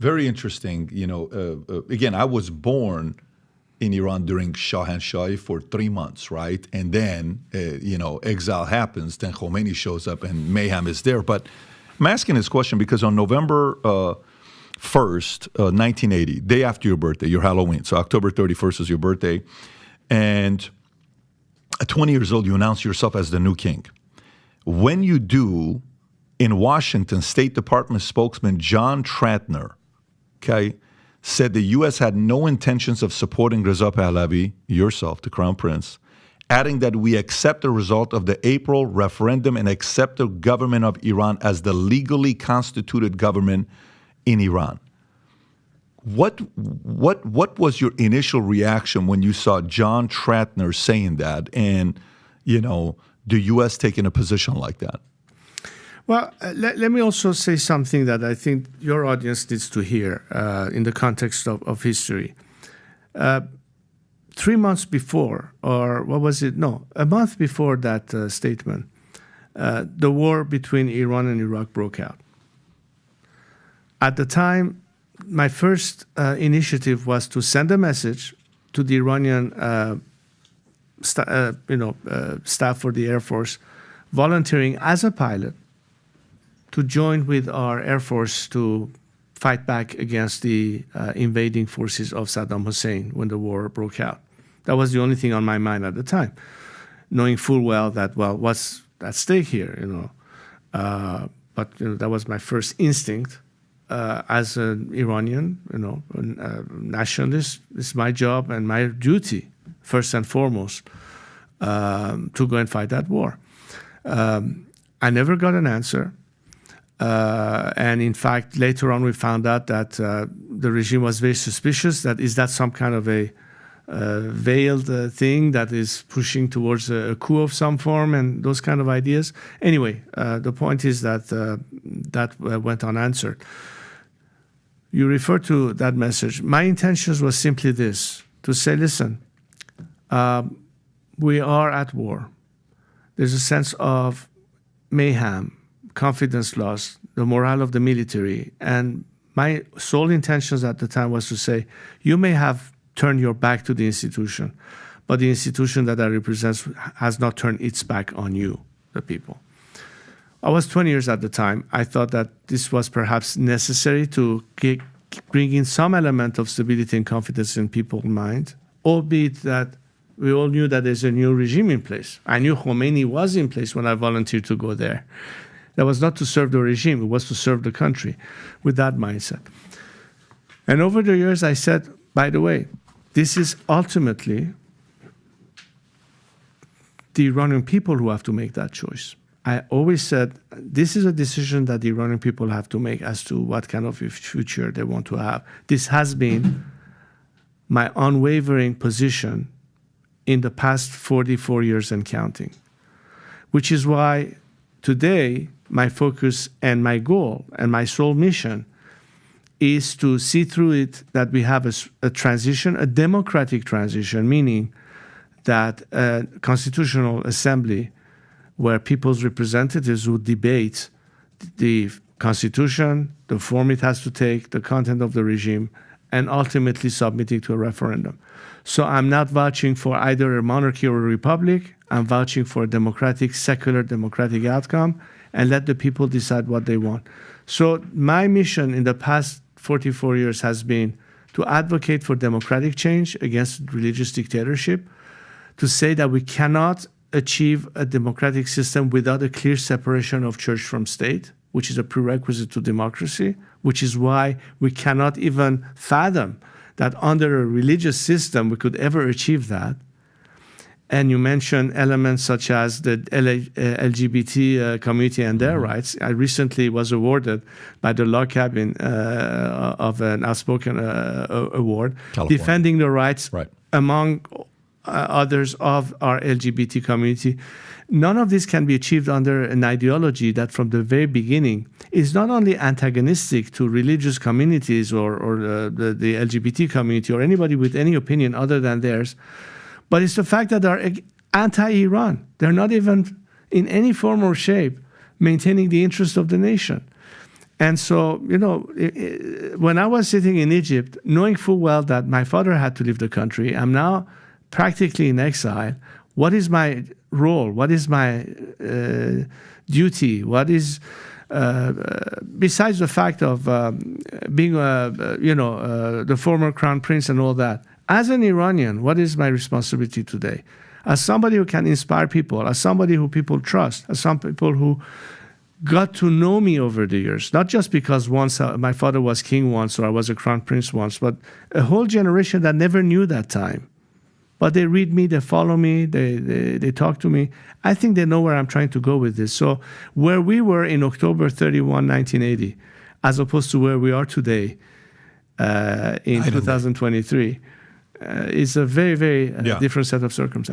Very interesting. Again, I was born in Iran during Shahanshah for 3 months, right? And then, exile happens, then Khomeini shows up and mayhem is there. But I'm asking this question because on November 1st, 1980, day after your birthday, your Halloween, so October 31st is your birthday, and at 20 years old, you announce yourself as the new king. When you do, in Washington, State Department spokesman John Tratner, said the U.S. had no intentions of supporting Reza Pahlavi, yourself, the Crown Prince, adding that we accept the result of the April referendum and accept the government of Iran as the legally constituted government in Iran. What was your initial reaction when you saw John Tratner saying that and, the U.S. taking a position like that? Well, let me also say something that I think your audience needs to hear in the context of history. 3 months before, or what was it? No, a month before that statement, the war between Iran and Iraq broke out. At the time, my first initiative was to send a message to the Iranian staff for the Air Force, volunteering as a pilot to join with our Air Force to fight back against the invading forces of Saddam Hussein when the war broke out. That was the only thing on my mind at the time, knowing full well that, what's at stake here, But that was my first instinct as an Iranian, nationalist. It's my job and my duty, first and foremost, to go and fight that war. I never got an answer. And in fact, later on, we found out that the regime was very suspicious. Is that some kind of a veiled thing that is pushing towards a coup of some form and those kind of ideas? Anyway, the point is that that went unanswered. You refer to that message. My intentions was simply this, to say, listen, we are at war. There's a sense of mayhem, confidence loss, the morale of the military. And my sole intentions at the time was to say, you may have turned your back to the institution, but the institution that I represent has not turned its back on you, the people. I was 20 years at the time. I thought that this was perhaps necessary to bring in some element of stability and confidence in people's mind, albeit that we all knew that there's a new regime in place. I knew Khomeini was in place when I volunteered to go there. That was not to serve the regime, it was to serve the country with that mindset. And over the years, I said, by the way, this is ultimately the Iranian people who have to make that choice. I always said, this is a decision that the Iranian people have to make as to what kind of a future they want to have. This has been my unwavering position in the past 44 years and counting, which is why today my focus and my goal and my sole mission is to see through it that we have a transition, a democratic transition, meaning that a constitutional assembly where people's representatives would debate the constitution, the form it has to take, the content of the regime, and ultimately submit it to a referendum. So I'm not vouching for either a monarchy or a republic. I'm vouching for a democratic, secular democratic outcome and let the people decide what they want. So my mission in the past 44 years has been to advocate for democratic change against religious dictatorship, to say that we cannot achieve a democratic system without a clear separation of church from state, which is a prerequisite to democracy, which is why we cannot even fathom that under a religious system we could ever achieve that. And you mentioned elements such as the LGBT community and their rights. I recently was awarded by the Law Cabin of an outspoken award, California. Defending the rights among others of our LGBT community. None of this can be achieved under an ideology that from the very beginning is not only antagonistic to religious communities or the LGBT community or anybody with any opinion other than theirs, but it's the fact that they're anti-Iran. They're not even in any form or shape maintaining the interest of the nation. And so, when I was sitting in Egypt, knowing full well that my father had to leave the country, I'm now practically in exile. What is my role? What is my duty? What is, besides the fact of being, the former crown prince and all that, as an Iranian, what is my responsibility today? As somebody who can inspire people, as somebody who people trust, as some people who got to know me over the years, not just because once my father was king once or I was a crown prince once, but a whole generation that never knew that time. But they read me, they follow me, they talk to me. I think they know where I'm trying to go with this. So where we were in October 31, 1980, as opposed to where we are today in 2023, is a very, very different set of circumstances.